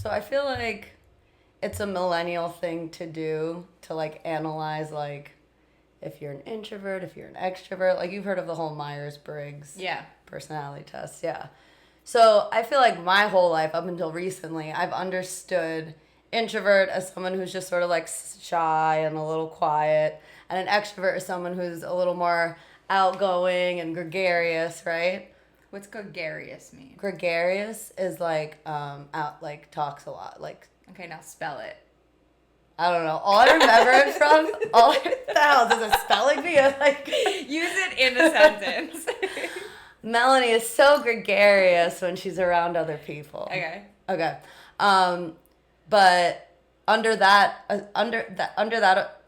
So I feel like it's a millennial thing to do to like analyze like if you're an introvert, if you're an extrovert. Like you've heard of the whole Myers-Briggs personality test. Yeah. So I feel like my whole life up until recently, I've understood introvert as someone who's just sort of like shy and a little quiet, and an extrovert is someone who's a little more outgoing and gregarious, right? What's gregarious mean? Gregarious is like out like talks a lot. Like okay, now spell it. I don't know. All I remember it from what the hell does a spelling be? Like use it in a sentence. Melanie is so gregarious when she's around other people. Okay. But under that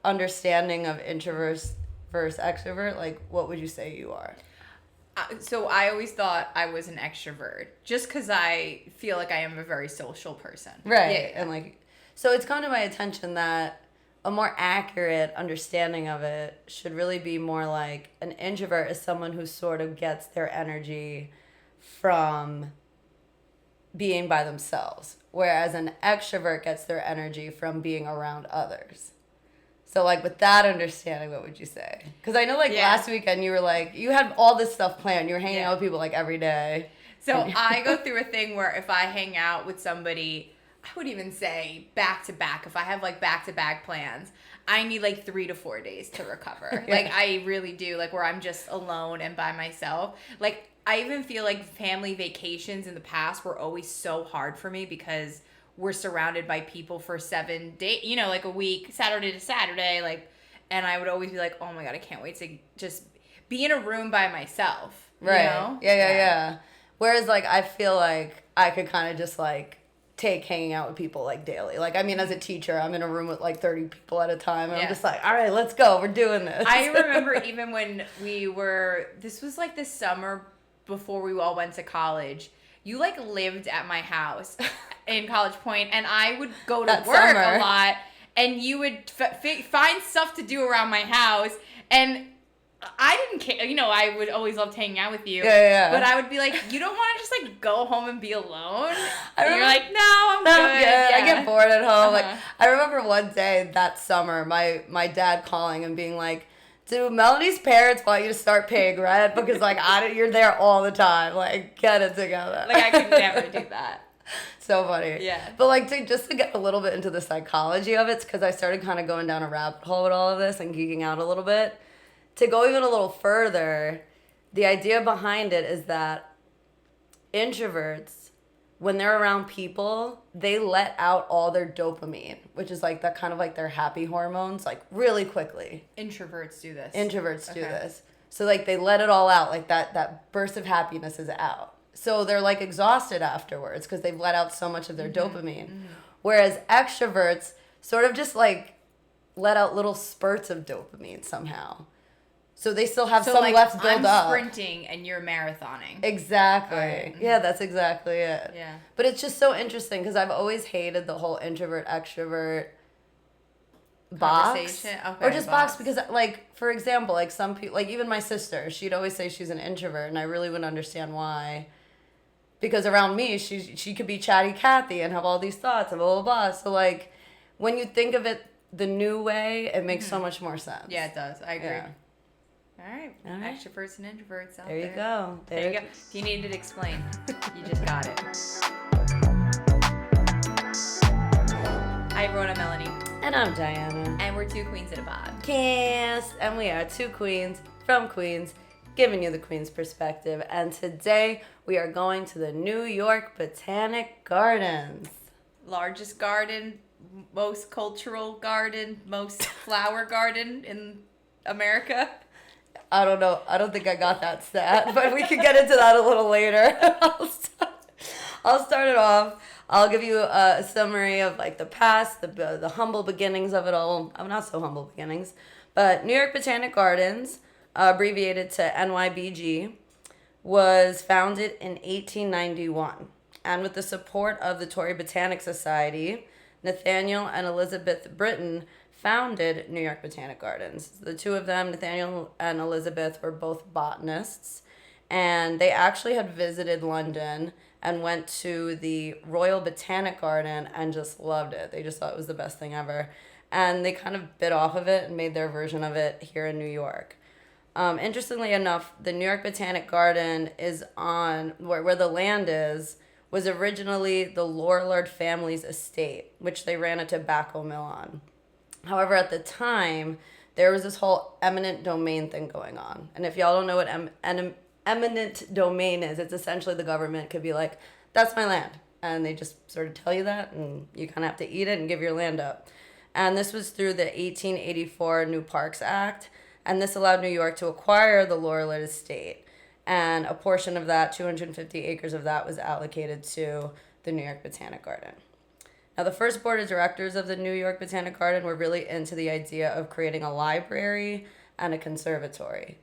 understanding of introverts versus extrovert, like what would you say you are? So I always thought I was an extrovert just because I feel like I am a very social person. Right. Yeah. And like, so it's come to my attention that a more accurate understanding of it should really be more like an introvert is someone who sort of gets their energy from being by themselves, whereas an extrovert gets their energy from being around others. So, like, with that understanding, what would you say? Because I know, like, last weekend you were, like, you had all this stuff planned. You were hanging out with people, like, every day. So, I go through a thing where if I hang out with somebody, I would even say back-to-back. If I have, like, back-to-back plans, I need, like, 3 to 4 days to recover. Like, I really do. Like, where I'm just alone and by myself. Like, I even feel like family vacations in the past were always so hard for me because we're surrounded by people for 7 days, you know, like a week, Saturday to Saturday, like, and I would always be like, oh my God, I can't wait to just be in a room by myself. Right. You know? Yeah. Whereas, like, I feel like I could kind of just, like, take hanging out with people, like, daily. Like, I mean, as a teacher, I'm in a room with, like, 30 people at a time, and I'm just like, all right, let's go. We're doing this. I remember even when this was, like, this summer before we all went to college, you, like, lived at my house in College Point, and I would go to work a lot, and you would find stuff to do around my house, and I didn't care. You know, I would always love hanging out with you. Yeah. But I would be like, you don't want to just, like, go home and be alone? And you're like, no, I'm good. Yeah. I get bored at home. Like, I remember one day that summer, my dad calling and being like, do Melanie's parents want you to start paying rent? Because, like, you're there all the time. Like, get it together. Like, I could never do that. So funny. Yeah. But, like, just to get a little bit into the psychology of it, because I started kind of going down a rabbit hole with all of this and geeking out a little bit. To go even a little further, the idea behind it is that introverts, when they're around people, they let out all their dopamine, which is like that kind of like their happy hormones, like really quickly. Introverts do this. Do this. So like they let it all out, like that burst of happiness is out. So they're like exhausted afterwards because they've let out so much of their dopamine. Mm-hmm. Whereas extroverts sort of just like let out little spurts of dopamine somehow. So they still have some like, left build up. I'm sprinting and you're marathoning. Exactly. Right. Yeah, that's exactly it. Yeah. But it's just so interesting because I've always hated the whole introvert-extrovert box. Okay, or just box because, like, for example, like some people, like even my sister, she'd always say she's an introvert, and I really wouldn't understand why. Because around me, she could be chatty Cathy and have all these thoughts and blah, blah, blah. So, like, when you think of it the new way, it makes so much more sense. Yeah, it does. I agree. Yeah. All right. Extroverts and introverts out there. There you go. There you go. If you needed to explain, you just got it. Hi, everyone. I'm Melanie. And I'm Diana. And we're two queens in a pod. Yes. And we are two queens from Queens, giving you the Queen's perspective. And today we are going to the New York Botanic Gardens. Largest garden, most cultural garden, most flower garden in America. I don't know. I don't think I got that stat, but we can get into that a little later. I'll start it off. I'll give you a summary of like the past, the humble beginnings of it all. Not so humble beginnings, but New York Botanic Gardens, abbreviated to NYBG, was founded in 1891, and with the support of the Tory Botanic Society, Nathaniel and Elizabeth Britton founded New York Botanic Gardens. The two of them, Nathaniel and Elizabeth, were both botanists, and they actually had visited London and went to the Royal Botanic Garden and just loved it. They just thought it was the best thing ever. And they kind of bit off of it and made their version of it here in New York. Interestingly enough, the New York Botanic Garden is on where the land is, was originally the Lorillard family's estate, which they ran a tobacco mill on. However, at the time, there was this whole eminent domain thing going on. And if y'all don't know what eminent domain is, it's essentially the government could be like, that's my land. And they just sort of tell you that, and you kind of have to eat it and give your land up. And this was through the 1884 New Parks Act, and this allowed New York to acquire the Lorillard estate. And a portion of that, 250 acres of that, was allocated to the New York Botanic Garden. Now, the first board of directors of the New York Botanic Garden were really into the idea of creating a library and a conservatory.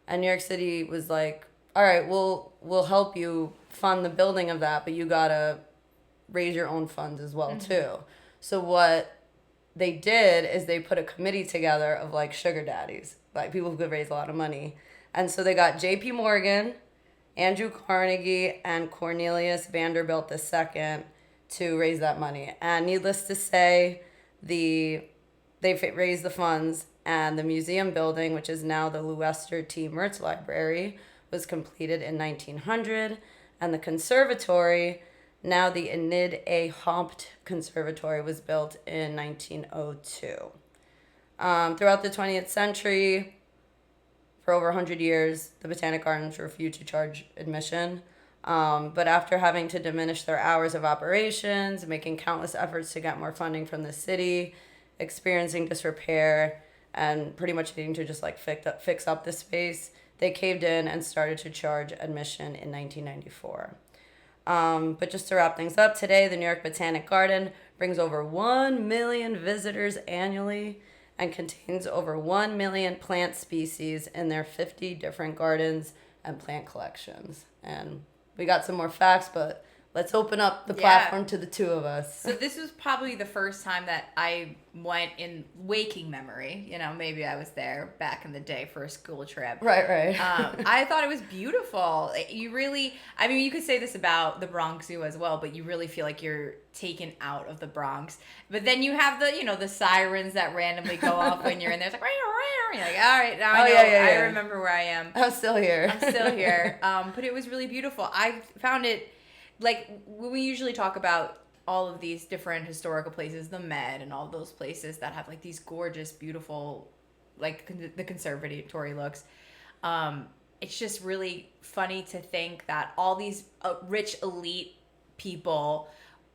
And New York City was like, all right, we'll help you fund the building of that, but you gotta raise your own funds as well, too. So what they did is they put a committee together of like sugar daddies, like people who could raise a lot of money. And so they got J.P. Morgan, Andrew Carnegie, and Cornelius Vanderbilt II to raise that money. And needless to say, they raised the funds, and the museum building, which is now the Lester T. Mertz Library, was completed in 1900, and the conservatory, now the Enid A. Haupt Conservatory, was built in 1902. Throughout the 20th century, for over 100 years, the Botanic Gardens refused to charge admission. But after having to diminish their hours of operations, making countless efforts to get more funding from the city, experiencing disrepair, and pretty much needing to just like fix up the space, they caved in and started to charge admission in 1994. But just to wrap things up, today the New York Botanic Garden brings over 1 million visitors annually and contains over 1 million plant species in their 50 different gardens and plant collections. And we got some more facts, but let's open up the platform to the two of us. So this was probably the first time that I went in waking memory. You know, maybe I was there back in the day for a school trip. Right. I thought it was beautiful. You really, I mean, you could say this about the Bronx Zoo as well, but you really feel like you're taken out of the Bronx. But then you have the sirens that randomly go off when you're in there. It's like, you're like, all right, now I know. I remember where I am. I'm still here. But it was really beautiful. I found it, like, when we usually talk about all of these different historical places, the Met and all those places that have like these gorgeous, beautiful, like the conservatory looks, it's just really funny to think that all these rich elite people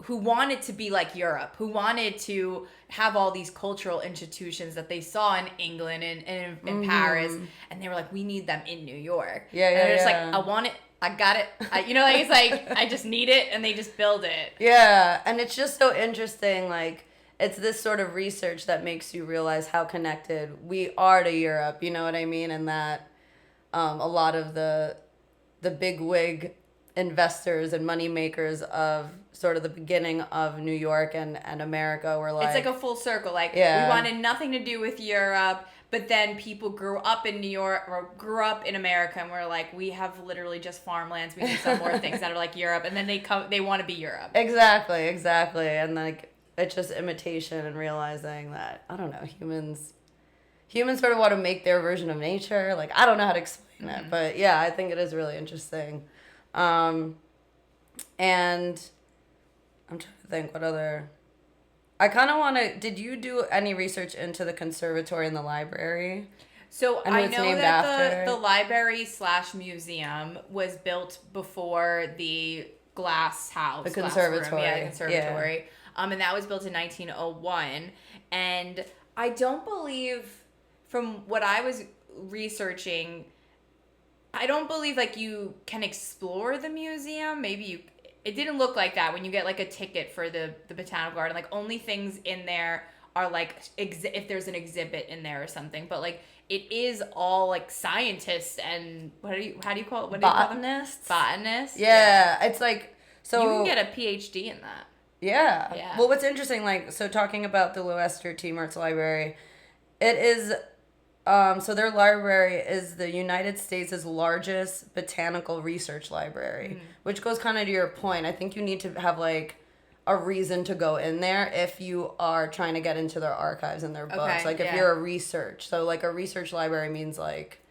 who wanted to be like Europe, who wanted to have all these cultural institutions that they saw in England and in Paris, and they were like, we need them in New York. And they're just like, I want it. I got it. It's like, I just need it, and they just build it. Yeah, and it's just so interesting, like, it's this sort of research that makes you realize how connected we are to Europe, you know what I mean? And that a lot of the big wig investors and money makers of sort of the beginning of New York and America were like... It's like a full circle. Like, we wanted nothing to do with Europe, but then people grew up in New York or grew up in America and were like, we have literally just farmlands. We need some more things that are like Europe. And then they want to be Europe. Exactly. And like, it's just imitation and realizing that, I don't know, humans sort of want to make their version of nature. Like, I don't know how to explain it, but yeah, I think it is really interesting. And I'm trying to think what other... I kind of want to... Did you do any research into the conservatory and the library? So I know that the library / museum was built before the glass house. The conservatory. The conservatory. Yeah. And that was built in 1901. And I don't believe, from what I was researching, I don't believe like you can explore the museum. Maybe you... It didn't look like that when you get like a ticket for the Botanical Garden. Like, only things in there are like if there's an exhibit in there or something. But like, it is all like scientists and how do you call it? What do you call them? Botanists. Yeah, it's like, so you can get a PhD in that. Yeah. Well, what's interesting, like, so talking about the Lester T. Mertz Library, it is So their library is the United States' largest botanical research library, which goes kind of to your point. I think you need to have like a reason to go in there if you are trying to get into their archives and their books. Like if you're a research, so like a research library means like,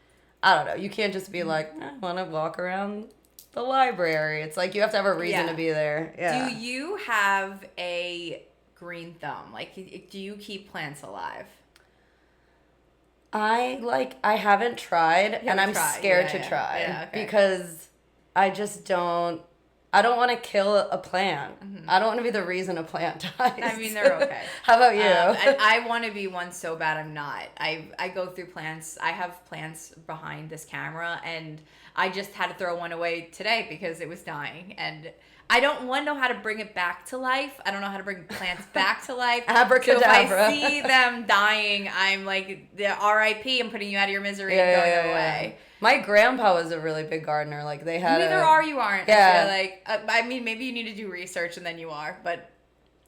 I don't know, you can't just be like, I want to walk around the library. It's like you have to have a reason to be there. Yeah. Do you have a green thumb? Like, do you keep plants alive? I haven't tried, and I'm scared to try because I just don't. I don't want to kill a plant. I don't want to be the reason a plant dies. I mean, they're okay. How about you? And I want to be one so bad. I'm not. I go through plants. I have plants behind this camera, and I just had to throw one away today because it was dying. And I don't know how to bring it back to life. I don't know how to bring plants back to life. Abracadabra. So if I see them dying, I'm like, the R.I.P. I'm putting you out of your misery and going away. My grandpa was a really big gardener. Like they had. Neither are you aren't. Yeah. I feel like I mean maybe you need to do research and then you are, but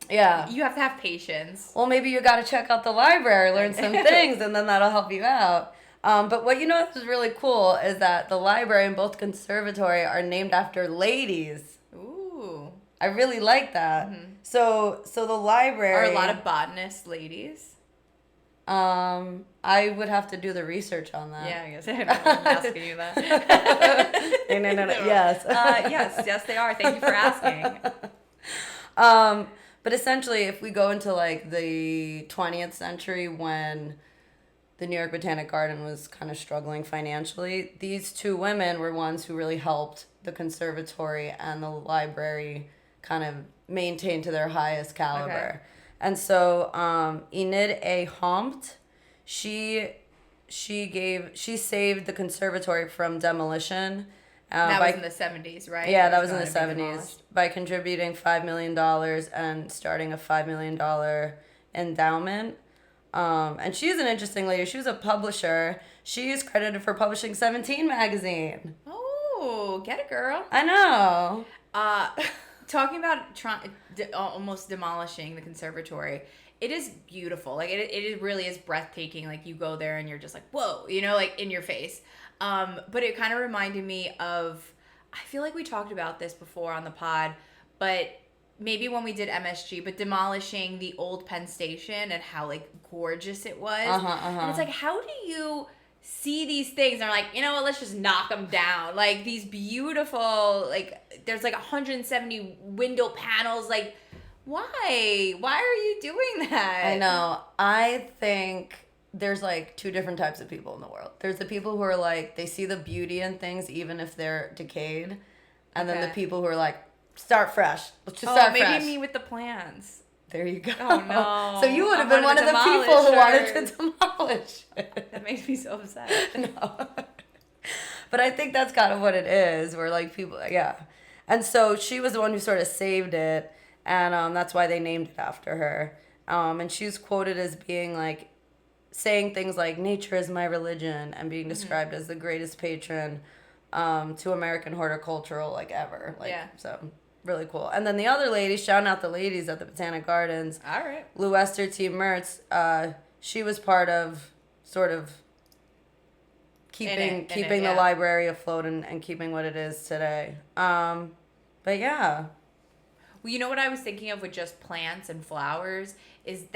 yeah, you have to have patience. Well, maybe you got to check out the library, learn some things, and then that'll help you out. But what is really cool is that the library and both conservatory are named after ladies. Ooh. I really like that. So the library are a lot of botanist ladies. I would have to do the research on that. Yeah, I guess I'm asking you that. No. Yes. Yes, they are. Thank you for asking. But essentially, if we go into like the 20th century when the New York Botanic Garden was kind of struggling financially, these two women were ones who really helped the conservatory and the library kind of maintain to their highest caliber. Okay. And so Enid A. Haupt, she saved the conservatory from demolition. That was in the 70s, right? Yeah, that was in the 70s. By contributing $5 million and starting a $5 million endowment. And she's an interesting lady. She was a publisher. She is credited for publishing 17 magazine. Oh, get it, girl. I know. Talking about almost demolishing the conservatory, it is beautiful. Like it really is breathtaking. Like you go there and you're just like, whoa, like in your face. But it kind of reminded me of, I feel like we talked about this before on the pod, but maybe when we did MSG, but demolishing the old Penn Station and how like gorgeous it was. And it's like, how do you see these things and are like, you know what, let's just knock them down. Like these beautiful, like there's like 170 window panels. Like why are you doing that? I know. I think there's like two different types of people in the world. There's the people who are like, they see the beauty in things even if they're decayed. And then the people who are like, start fresh. Let's just start fresh. Maybe me with the plans. There you go. Oh, no. So you would have been one of the people who wanted to demolish it. That makes me so upset. No. But I think that's kind of what it is, where like people, yeah. And so she was the one who sort of saved it, and that's why they named it after her. And she's quoted as being like, saying things like, nature is my religion, and being described as the greatest patron to American horticultural, like, ever. Like, so... really cool. And then the other lady, shouting out the ladies at the Botanic Gardens. All right. Lou Esther T. Mertz, she was part of sort of keeping the library afloat and keeping what it is today. But yeah. Well, you know what I was thinking of with just plants and flowers is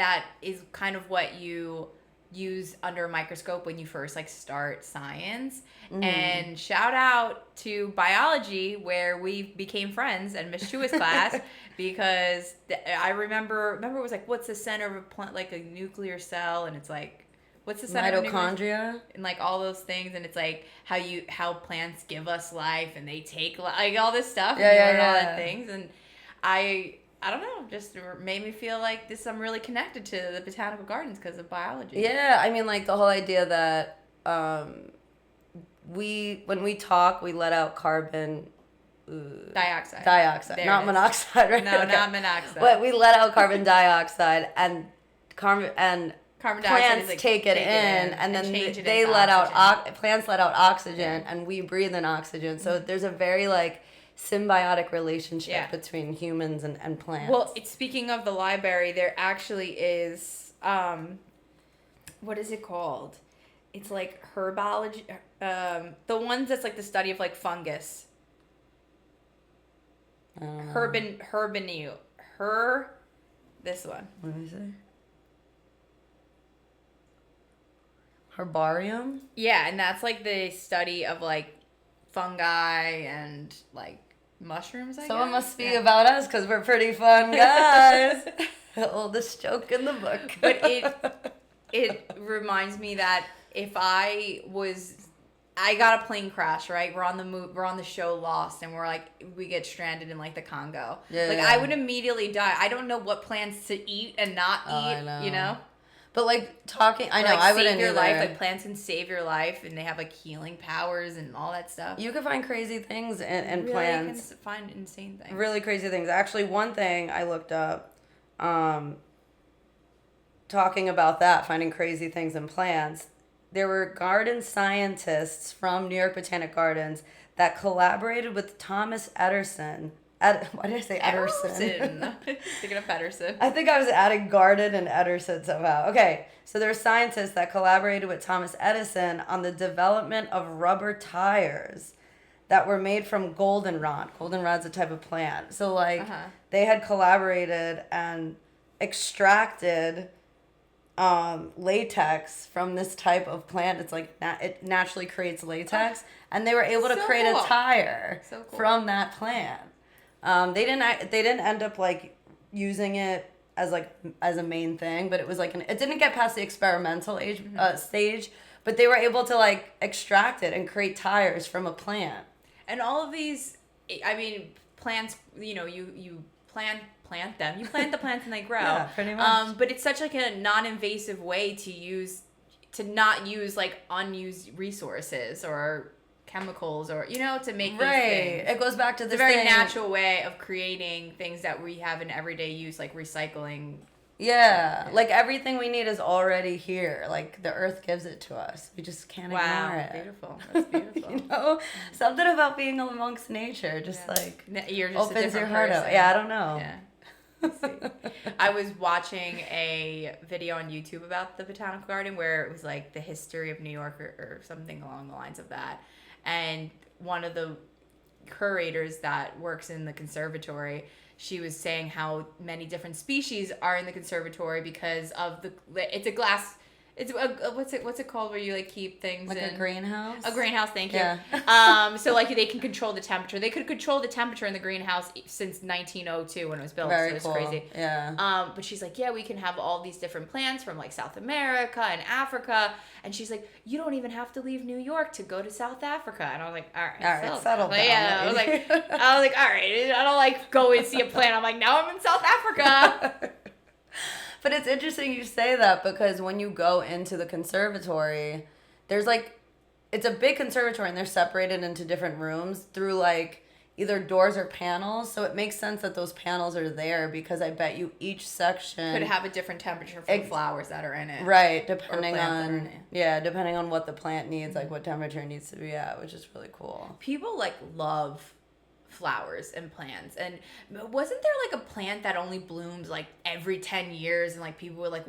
kind of what you use under a microscope when you first like start science. And shout out to biology where we became friends and Miss Chua's class because I remember it was like, what's the center of a plant, like a nuclear cell, and it's like, what's the center mitochondria and like all those things, and it's like how plants give us life and they take like all this stuff all that things, and I don't know, just made me feel like I'm really connected to the botanical gardens because of biology. Yeah, I mean, like the whole idea that when we talk, we let out carbon dioxide, not monoxide, right? No, not monoxide. But we let out carbon dioxide, and carbon dioxide plants like, take it in, and then they let out plants let out oxygen, and we breathe in oxygen. So there's a very like symbiotic relationship between humans and plants. Well, speaking of the library, there actually is what is it called? it's like herbology. The ones that's like the study of like fungus. This one. What did I say? Herbarium? Yeah, and that's like the study of like fungi and like mushrooms, I guess. So it must be about us because we're pretty fun guys. The oldest joke in the book. But it reminds me that if I got a plane crash, right? We're on the show Lost, and we get stranded in like the Congo. Yeah. Like I would immediately die. I don't know what plants to eat and not eat. I know. You know. But like talking, I know like I save wouldn't your either. life. Like plants can save your life, and they have like healing powers and all that stuff. You can find crazy things in really plants. can find insane things. Really crazy things. Actually, one thing I looked up, talking about that, finding crazy things in plants. There were garden scientists from New York Botanic Gardens that collaborated with Thomas Edison. Why did I say Ederson? Thinking of Pedersen. I think I was adding garden and Ederson somehow. Okay, so there were scientists that collaborated with Thomas Edison on the development of rubber tires that were made from goldenrod. Goldenrod's a type of plant. So like they had collaborated and extracted latex from this type of plant. It's like it naturally creates latex, and they were able to create a tire from that plant. They didn't end up like using it as a main thing, but it was like it didn't get past the experimental stage, but they were able to like extract it and create tires from a plant. And all of these, I mean, plants, you know, you plant them. You plant the plants and they grow. Yeah, pretty much. But it's such like a non-invasive way to not use like unused resources or chemicals or, you know, to make these things. It goes back to this It's a very natural way of creating things that we have in everyday use, like recycling. Yeah, like everything we need is already here. Like the earth gives it to us. We just can't ignore it. Beautiful. That's beautiful. You know, something about being amongst nature just you're just opens your heart out. Yeah, I don't know. Yeah. I was watching a video on YouTube about the Botanical Garden where it was like the history of New York or something along the lines of that. And one of the curators that works in the conservatory, she was saying how many different species are in the conservatory because of it's a glass. It's what's it called where you like keep things like in a greenhouse? A greenhouse, thank you. Yeah. So like they can control the temperature. They could control the temperature in the greenhouse since 1902 when it was built. Very so it's cool. crazy. Yeah. But she's like, yeah, we can have all these different plants from like South America and Africa. And she's like, you don't even have to leave New York to go to South Africa. And I was like, all right, settle down. Yeah, I was like, all right, I don't like go and see a plant. I'm like, now I'm in South Africa. But it's interesting you say that because when you go into the conservatory, there's like, it's a big conservatory and they're separated into different rooms through like either doors or panels. So it makes sense that those panels are there because I bet you each section could have a different temperature for the flowers that are in it. Right, depending on what the plant needs, like what temperature it needs to be at, which is really cool. People like love flowers and plants, and wasn't there like a plant that only blooms like every 10 years and like people would like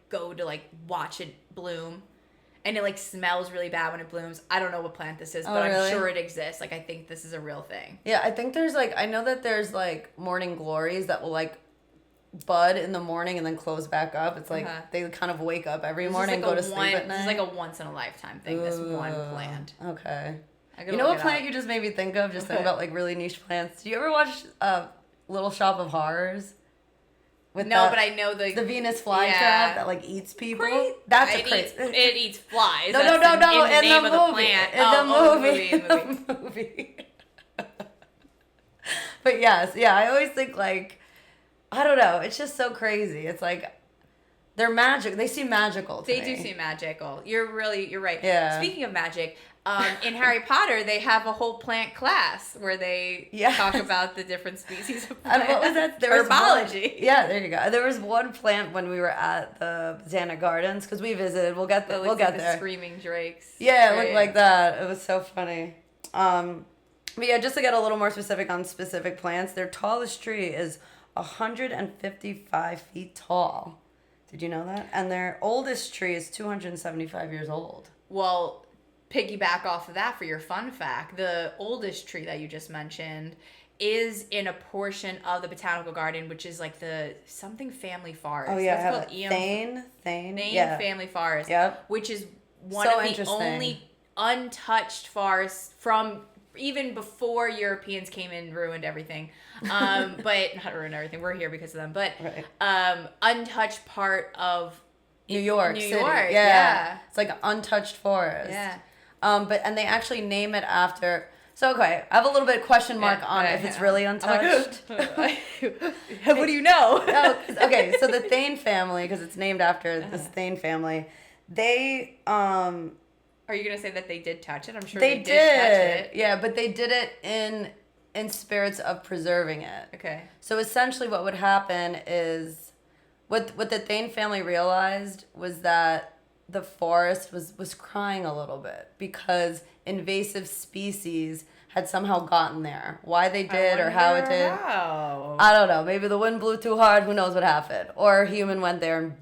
go to watch it bloom, and it like smells really bad when it blooms? I don't know what plant this is, but really? I'm sure it exists. Like I think this is a real thing. Yeah, I think there's like, I know that there's like morning glories that will like bud in the morning and then close back up. It's like they kind of wake up every morning and go to sleep at night. This is like a once in a lifetime thing. This one plant. Okay. You know what plant you just made me think of? Just thinking about like really niche plants. Do you ever watch Little Shop of Horrors? But I know the Venus flytrap that like eats people. That's crazy. It eats flies. No. In the name of the plant. In the movie. But yes, yeah. I always think like, I don't know. It's just so crazy. It's like they're magic. They seem magical to me. They do seem magical. You're right. Yeah. Speaking of magic. In Harry Potter, they have a whole plant class where they talk about the different species of plants. And what was that? Herbology. There you go. There was one plant when we were at the Botanic Gardens because we visited. We'll get there. The screaming drakes. Yeah, it looked like that. It was so funny. But yeah, just to get a little more specific on specific plants, their tallest tree is 155 feet tall. Did you know that? And their oldest tree is 275 years old. Well, piggyback off of that for your fun fact, the oldest tree that you just mentioned is in a portion of the Botanical Garden, which is like the something family forest. Oh yeah, That's called Thane yeah. Family Forest. Yep. Which is one of the only untouched forests from even before Europeans came in and ruined everything. But not ruined everything. We're here because of them. But untouched part of New York City. Yeah. It's like an untouched forest. Yeah. And they actually name it after. So okay, I have a little bit of question mark on if it's really untouched. What do you know? Okay, so the Thane family, because it's named after this Thane family, they Are you gonna say that they did touch it? I'm sure they did touch it. Yeah, but they did it in spirits of preserving it. Okay. So essentially, what would happen is, what the Thane family realized was that the forest was crying a little bit because invasive species had somehow gotten there. Why they did or how it did. How? I don't know. Maybe the wind blew too hard. Who knows what happened? Or a human went there and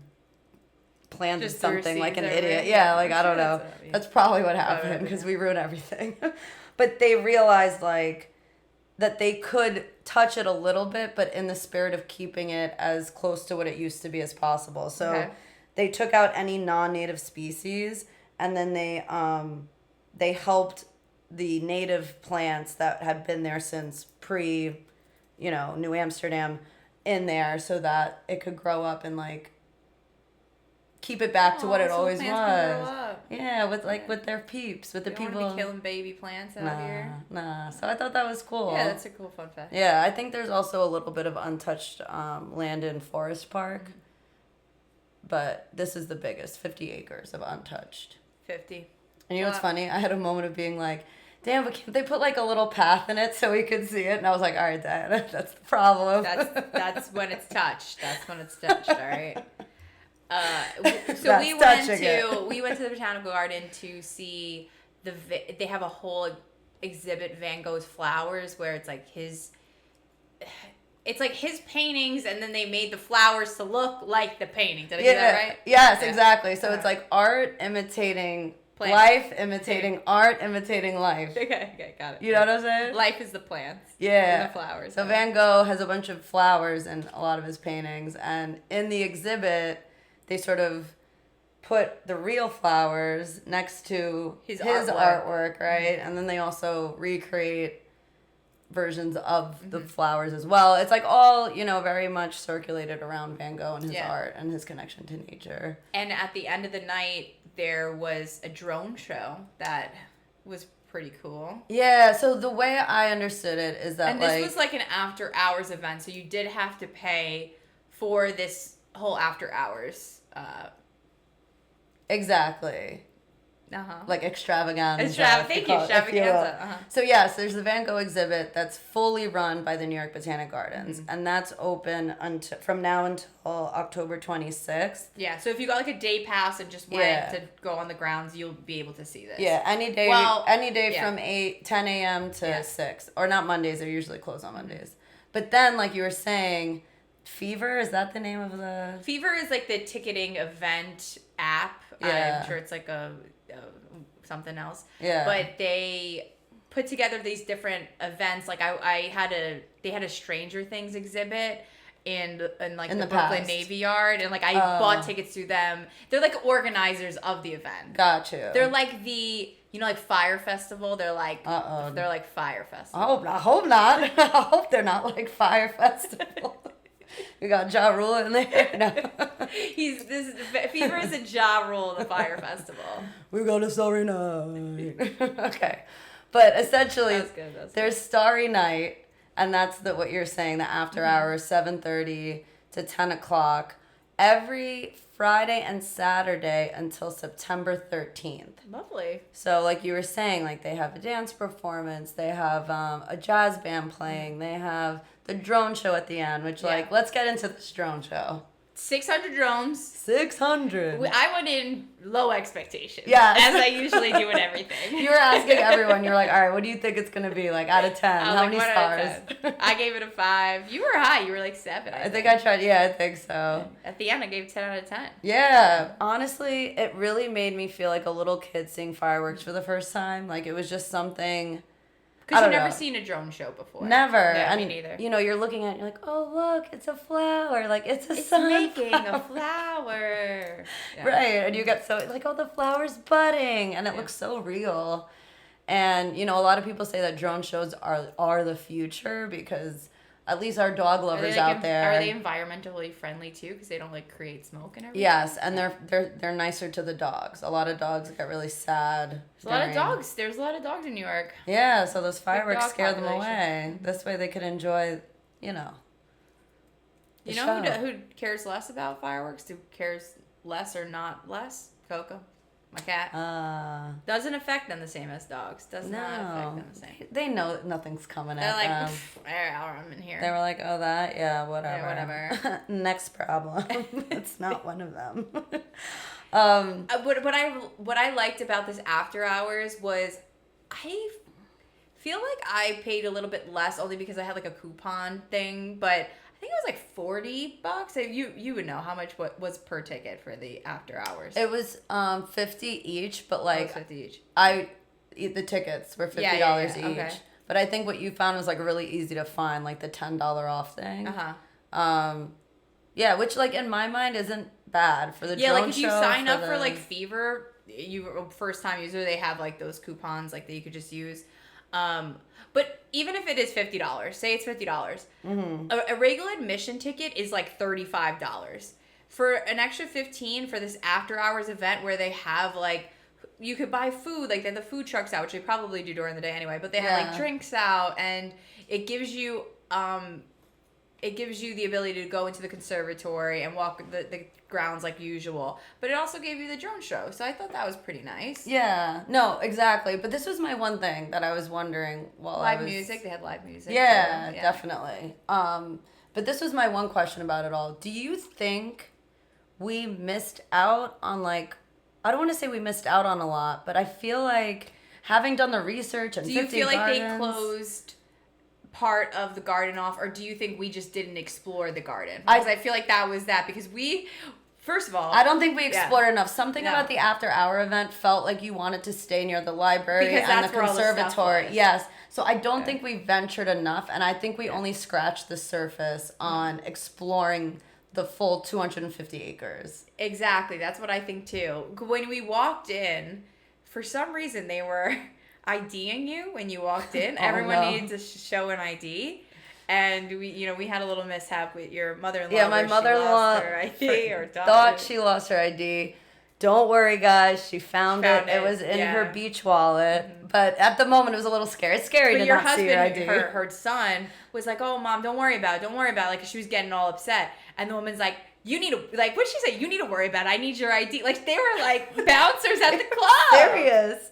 planted Just something like an idiot. everywhere. Yeah, like I don't Sure know. That's probably what happened because we ruin everything. But they realized like that they could touch it a little bit, but in the spirit of keeping it as close to what it used to be as possible. So they took out any non-native species, and then they helped the native plants that had been there since New Amsterdam in there so that it could grow up and like keep it back to what it always was. Yeah, with their peeps, with the people. Don't want to be killing baby plants out here. Nah. So I thought that was cool. Yeah, that's a cool fun fact. Yeah, I think there's also a little bit of untouched land in Forest Park, but this is the biggest, 50 acres of untouched. 50. And you know what's funny? I had a moment of being like, damn, but can't they put like a little path in it so we could see it? And I was like, all right, Dad, that's the problem. That's when it's touched. That's when it's touched, all right? So we went to the Botanical Garden to see they have a whole exhibit, Van Gogh's Flowers, where it's like his paintings, and then they made the flowers to look like the painting. Did I get that right? Yes, exactly. So it's like art imitating life, imitating art, imitating life. Okay, got it. You know what I'm saying? Life is the plants. Yeah. And the flowers. So Van Gogh has a bunch of flowers in a lot of his paintings, and in the exhibit, they sort of put the real flowers next to his artwork, right? And then they also recreate versions of the flowers as well. It's like all, very much circulated around Van Gogh and his art and his connection to nature. And at the end of the night, there was a drone show that was pretty cool. Yeah, so the way I understood it is that and this was like an after hours event, so you did have to pay for this whole after hours. Exactly. Like extravaganza. Thank you, extravaganza. So yes, there's the Van Gogh exhibit that's fully run by the New York Botanic Gardens, and that's open from now until October 26th. Yeah, so if you got like a day pass and just went to go on the grounds, you'll be able to see this. Yeah, any day from 10 a.m. to 6, or not Mondays. They're usually closed on Mondays. But then, like you were saying, Fever, is that the name of the... Fever is like the ticketing event app. Yeah. I'm sure it's like a something else. Yeah. But they put together these different events. Like they had a Stranger Things exhibit in the Brooklyn past. Navy Yard, and like I bought tickets through them. They're like organizers of the event. Got you. They're like the like Fire Festival. They're like Fire Festival. I hope not. I hope they're not like Fire Festival. We got Ja Rule in there. No. Fever is a Ja Rule, the Fire Festival. We go to Starry Night. Okay. But essentially, there's Starry Night, and that's what you're saying, the after hours, 7:30 to 10 o'clock, every Friday and Saturday until September 13th. Lovely. So like you were saying, like they have a dance performance, they have a jazz band playing, they have the drone show at the end, which let's get into this drone show. 600 drones. 600. I went in low expectations. Yes. As I usually do with everything. You were asking everyone. You're like, all right, what do you think it's going to be? Like, out of 10. How many stars? I gave it a 5. You were high. You were like 7. I think I tried. Yeah, I think so. At the end, I gave 10 out of 10. Yeah. Honestly, it really made me feel like a little kid seeing fireworks for the first time. Like, it was just something... Because you've never seen a drone show before. Never. Yeah, and, me neither. You know, you're looking at it, you're like, oh, look, it's a flower. Like, it's making a flower. Yeah. Right. And you get so, like, oh, the flower's budding. And it looks so real. And, you know, a lot of people say that drone shows are the future because at least our dog lovers out there. Are they environmentally friendly too? Because they don't like create smoke and everything. Yes, and they're nicer to the dogs. A lot of dogs get really sad. There's a lot of dogs. There's a lot of dogs in New York. Yeah, so those fireworks scare them away. This way they can enjoy, you know. You know who cares less about fireworks? Who cares less or not less? Coco. My cat. Doesn't affect them the same as dogs. Does not affect them the same. They know nothing's coming at them. They're like, I'm in here. They were like, oh, that? Yeah, whatever. Yeah, whatever. Next problem. It's not one of them. What I liked about this after hours was I feel like I paid a little bit less only because I had like a coupon thing, but I think it was like $40. You would know how much was per ticket for the after hours. It was 50 each, but like 50 each. The tickets were $50 each. Okay. But I think what you found was like really easy to find, like the $10 off thing. Yeah, which like in my mind isn't bad for the drone show. Yeah, like if you sign up for like Fever, you first time user, they have like those coupons like that you could just use. But even if it is $50, say it's $50, a regular admission ticket is like $35. For an extra $15 for this after hours event where they have like, you could buy food, like they have the food trucks out, which they probably do during the day anyway, but they have like drinks out, and it gives you the ability to go into the conservatory and walk the grounds like usual. But it also gave you the drone show. So I thought that was pretty nice. Yeah. No, exactly. But this was my one thing that I was wondering while live music. They had live music. Yeah, definitely. But this was my one question about it all. Do you think we missed out on like, I don't want to say we missed out on a lot, but I feel like having done the research and 50 gardens. Do you feel like they closed part of the garden off, or do you think we just didn't explore the garden? Because I feel like that was because we, first of all, I don't think we explored enough. Something about the after hour event felt like you wanted to stay near the library and the conservatory. Yes. So I don't think we ventured enough, and I think we only scratched the surface on exploring the full 250 acres. Exactly. That's what I think too. When we walked in, for some reason they were IDing you when you walked in. Everyone needed to show an ID. And we had a little mishap with your mother-in-law. Yeah, my mother-in-law her ID or thought she lost her ID. Don't worry, guys. She found it. It was in her beach wallet. Mm-hmm. But at the moment, it was a little scary. It's scary to not see your ID. Her son was like, "Oh, Mom, don't worry about it. Don't worry about it." Like, she was getting all upset. And the woman's like, "You need to," like, what'd she say? "You need to worry about it. I need your ID." Like, they were like bouncers at the club. Serious.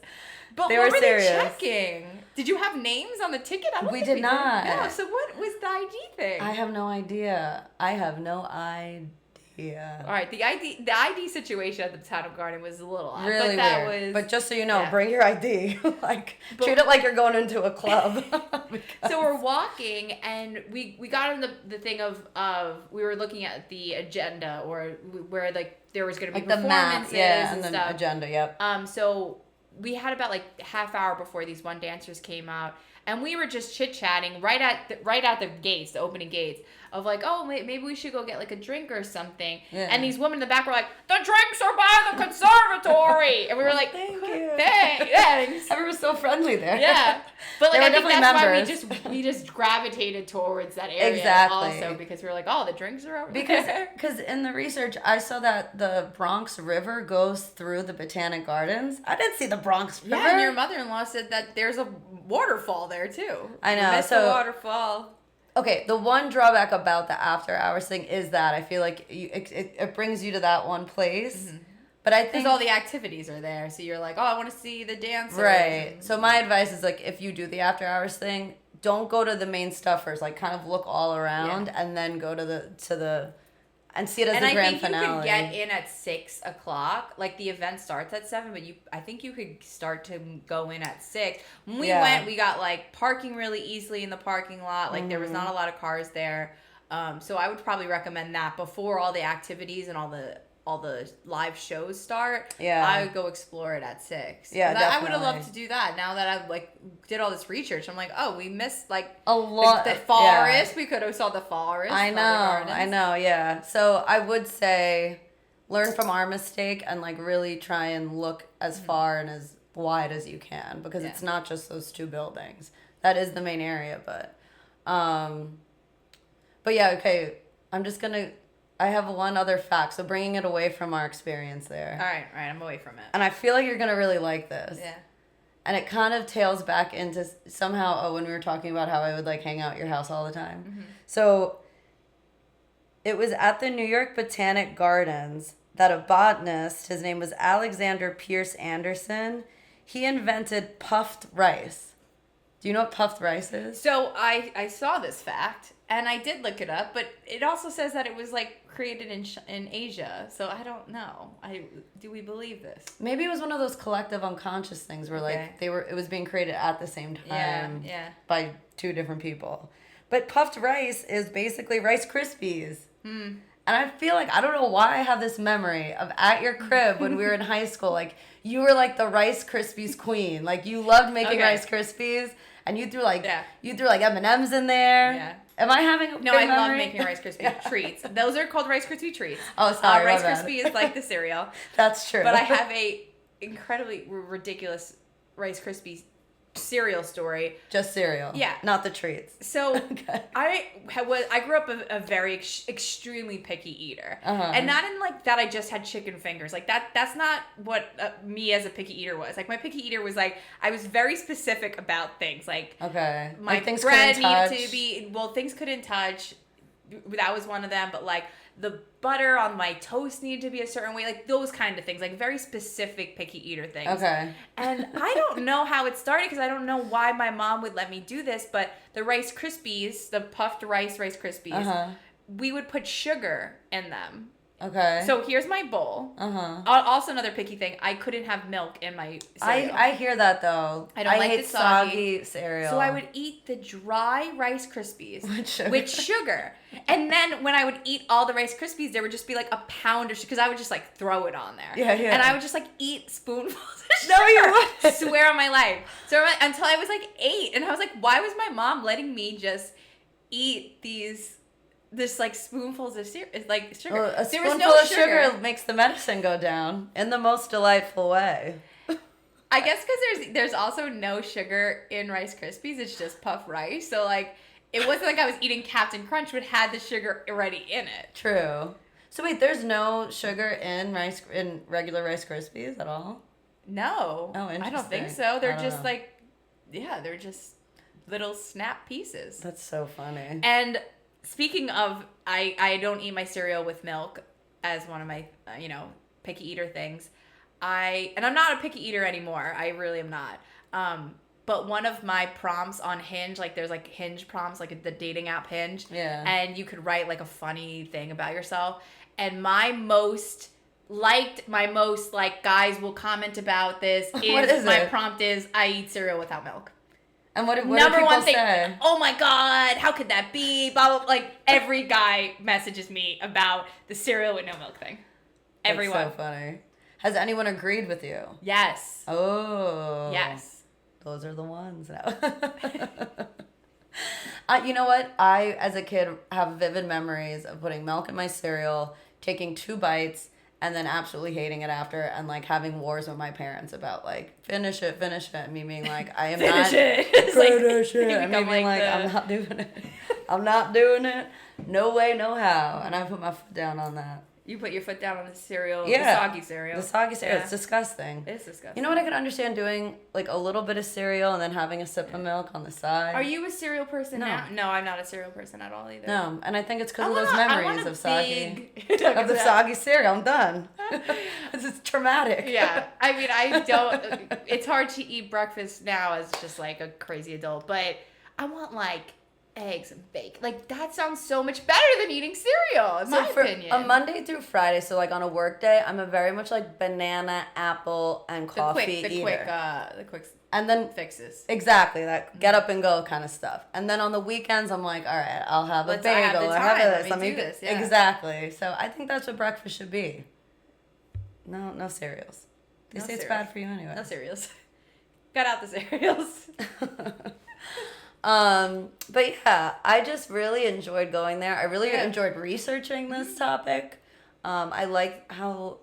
But what were they checking? Did you have names on the ticket? We did not. Yeah, so what was the ID thing? I have no idea. All right, the ID situation at the Botanical Garden was a little odd. Really weird. But just so you know, bring your ID. Treat it like you're going into a club. So we're walking, and we got on the thing of we were looking at the agenda, or where like there was going to be like performances and stuff. The agenda, yep. So we had about like half hour before these one dancers came out, and we were just chit-chatting right at the gates, the opening gates, of like, oh, maybe we should go get like a drink or something. Yeah. And these women in the back were like, the drinks are by the conservatory. And we were like, thank you. Thanks. Everyone was so friendly there. Yeah. But like, I think that's members. why we just gravitated towards that area also, because we were like, oh, the drinks are over there. Because in the research, I saw that the Bronx River goes through the Botanic Gardens. I didn't see the Bronx River. Yeah, and your mother-in-law said that there's a waterfall there too. I know. We missed the waterfall. Okay, the one drawback about the after hours thing is that I feel like it brings you to that one place. Mm-hmm. But I think because all the activities are there, so you're like, oh, I want to see the dancers. Right. So my advice is like, if you do the after hours thing, don't go to the main stuff first. Like, kind of look all around and then go to the And see it as and the grand I think finale. you could get in at 6 o'clock. Like the event starts at 7, but I think you could start to go in at 6. When we went, we got like parking really easily in the parking lot. Like there was not a lot of cars there. So I would probably recommend that before all the activities and all the live shows start. Yeah. I would go explore it at 6. Yeah, definitely. I would have loved to do that. Now that I've like did all this research, I'm like, oh, we missed like a lot. The forest. We could have saw the forest. I know, yeah. So I would say learn from our mistake and like really try and look as far and as wide as you can, because it's not just those 2 buildings. That is the main area, but yeah, okay. I have one other fact, so bringing it away from our experience there. All right, I'm away from it. And I feel like you're going to really like this. Yeah. And it kind of tails back into somehow, when we were talking about how I would like hang out at your house all the time. Mm-hmm. So it was at the New York Botanic Gardens that a botanist, his name was Alexander Pierce Anderson, he invented puffed rice. Do you know what puffed rice is? So I saw this fact, and I did look it up, but it also says that it was like created in Asia. So I don't know. Do we believe this? Maybe it was one of those collective unconscious things where like it was being created at the same time by 2 different people. But puffed rice is basically Rice Krispies. And I feel like, I don't know why I have this memory of at your crib when we were in high school, like you were like the Rice Krispies queen. Like you loved making Rice Krispies, and you threw like M&Ms in there. Yeah. Am I having a good memory? I love making Rice Krispie treats. Those are called Rice Krispie treats. Oh, sorry. Rice Krispie is like the cereal. That's true. But I have a incredibly ridiculous Rice Krispie cereal story. Just cereal. Yeah. Not the treats. So I grew up a very extremely picky eater. And not in like that I just had chicken fingers. Like that's not what me as a picky eater was. Like my picky eater was like, I was very specific about things. Like my like things bread needed to be, things couldn't touch. That was one of them. But like the butter on my toast needed to be a certain way, like those kind of things, like very specific picky eater things. Okay. And I don't know how it started, because I don't know why my mom would let me do this, but the Rice Krispies, the puffed Rice Krispies, we would put sugar in them. Okay. So here's my bowl. Also another picky thing, I couldn't have milk in my cereal. I hear that though. I hate the soggy cereal. So I would eat the dry Rice Krispies with sugar. And then when I would eat all the Rice Krispies, there would just be like a pound of sugar, because I would just like throw it on there. Yeah. And I would just like eat spoonfuls of sugar. No, you wouldn't. Swear on my life. So until I was like 8, and I was like, why was my mom letting me just eat this like spoonfuls of sugar? Well, a spoonful of sugar makes the medicine go down in the most delightful way. I guess because there's also no sugar in Rice Krispies. It's just puff rice. So like, it wasn't like I was eating Captain Crunch, which had the sugar already in it. True. So wait, there's no sugar in regular Rice Krispies at all? No. Oh, interesting. I don't think so. They're just like, they're just little snap pieces. That's so funny. And speaking of, I don't eat my cereal with milk as one of my, picky eater things. And I'm not a picky eater anymore. I really am not. But one of my prompts on Hinge, like there's like Hinge prompts, like the dating app Hinge. Yeah. And you could write like a funny thing about yourself. And my most guys will comment about this is my prompt is, I eat cereal without milk. And what do people say? Oh my God, how could that be? Blah, blah, blah. Like every guy messages me about the cereal with no milk thing. Everyone. That's so funny. Has anyone agreed with you? Yes. Oh. Yes. Those are the ones. No. You know what? I, as a kid, have vivid memories of putting milk in my cereal, taking 2 bites, and then absolutely hating it after, and like having wars with my parents about like finish it, and me being like, I am finish not it. Finish it. And me being like I'm not doing it. I'm not doing it. No way, no how. And I put my foot down on that. You put your foot down on the cereal, the soggy cereal. The soggy cereal. Yeah. It's disgusting. It's disgusting. You know what I could understand doing? Like a little bit of cereal and then having a sip of milk on the side. Are you a cereal person now? No, I'm not a cereal person at all either. No, and I think it's because of those memories of soggy, of the soggy cereal. I'm done. This is traumatic. Yeah. I mean, I don't, it's hard to eat breakfast now as just like a crazy adult, but I want like eggs and bacon. Like, that sounds so much better than eating cereal, in my opinion. A Monday through Friday, so like on a work day, I'm a very much like banana, apple, and coffee eater. The quick and then fixes. Exactly, that get up and go kind of stuff. And then on the weekends, I'm like, all right, I'll have a bagel. Or have this. Let me do this. Yeah. Exactly. So I think that's what breakfast should be. No cereals. They say it's bad for you anyway. No cereals. Cut out the cereals. But yeah, I just really enjoyed going there. I really enjoyed researching this topic. I like how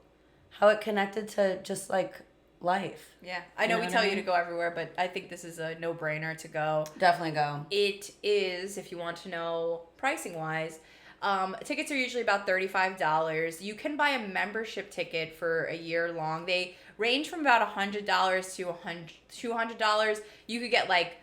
it connected to just like life. Yeah, I know we tell you to go everywhere, but I think this is a no-brainer to go. Definitely go. It is, if you want to know pricing-wise, tickets are usually about $35. You can buy a membership ticket for a year long. They range from about $100 to $200. You could get like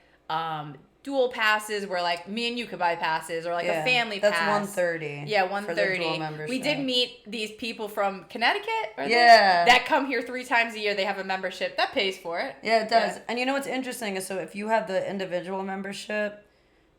dual passes where like me and you could buy passes, or like a family pass. That's $130. Yeah, $130. For the dual membership. We did meet these people from Connecticut. That come here 3 times a year. They have a membership that pays for it. Yeah, it does. Yeah. And you know what's interesting is, so if you have the individual membership,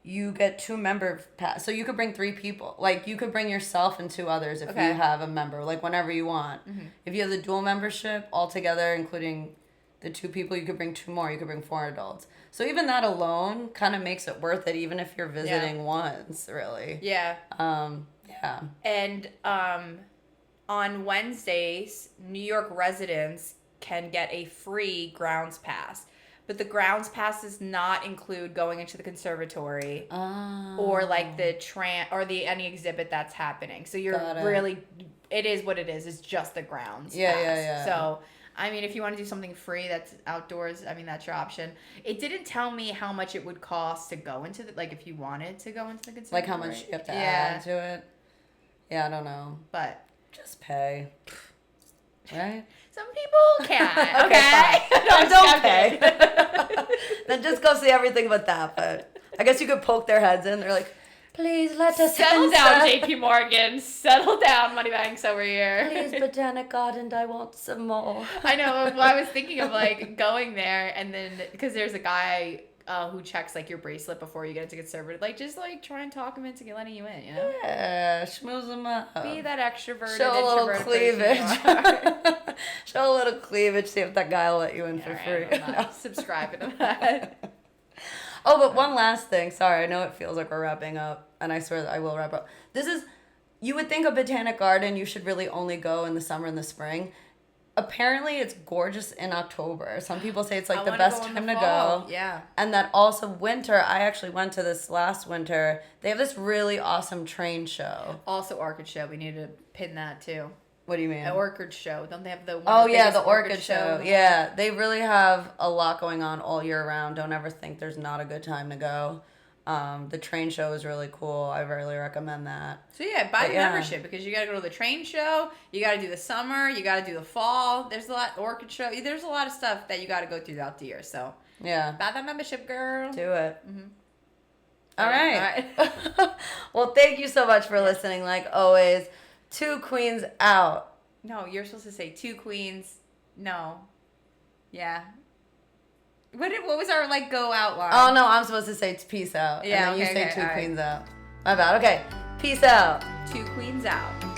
you get 2 member pass. So you could bring 3 people. Like you could bring yourself and 2 others if you have a member, like whenever you want. Mm-hmm. If you have the dual membership altogether, including the 2 people, you could bring 2 more. You could bring 4 adults. So even that alone kind of makes it worth it, even if you're visiting once, really. Yeah. Yeah. And on Wednesdays, New York residents can get a free grounds pass. But the grounds pass does not include going into the conservatory or like the any exhibit that's happening. So you're it is what it is. It's just the grounds pass. Yeah. So I mean, if you want to do something free that's outdoors, I mean, that's your option. It didn't tell me how much it would cost to go into like if you wanted to go into the conservatory. Like how much you have to add to it. Yeah, I don't know. But just pay. Right? Some people can. Okay. No, don't pay. Then just go see everything but that. But I guess you could poke their heads in. They're like, please let us settle down, JP Morgan. Settle down, Moneybanks over here. Please, Botanic Garden, I want some more. I know. Well, I was thinking of like going there, and then because there's a guy who checks like your bracelet before you get into conservative, like just like try and talk him into letting you in, you know? Yeah, schmooze him up. Be that extroverted. Show a little cleavage. Show a little cleavage. See if that guy will let you in for free. No. Subscribe to that. Oh, but one last thing. Sorry, I know it feels like we're wrapping up, and I swear that I will wrap up. You would think a Botanic Garden, you should really only go in the summer and the spring. Apparently, it's gorgeous in October. Some people say it's like the best time to go. Yeah. And that also winter, I actually went to this last winter. They have this really awesome train show. Also, Orchid Show. We need to pin that too. What do you mean? The Orchid Show. Don't they have the one? Oh, yeah, the Orchid Show. Yeah, they really have a lot going on all year round. Don't ever think there's not a good time to go. The train show is really cool. I really recommend that. So yeah, buy the membership because you got to go to the train show. You got to do the summer. You got to do the fall. There's a lot Orchid Show. There's a lot of stuff that you got to go throughout the year. So yeah, buy that membership, girl. Do it. Mm-hmm. All right. Well, thank you so much for listening. Like always, 2 queens out. No, you're supposed to say 2 queens. No. Yeah. What was our go out line? Oh no, I'm supposed to say peace out. Yeah, and then you say 2 queens out. My bad. Okay, peace out. 2 queens out.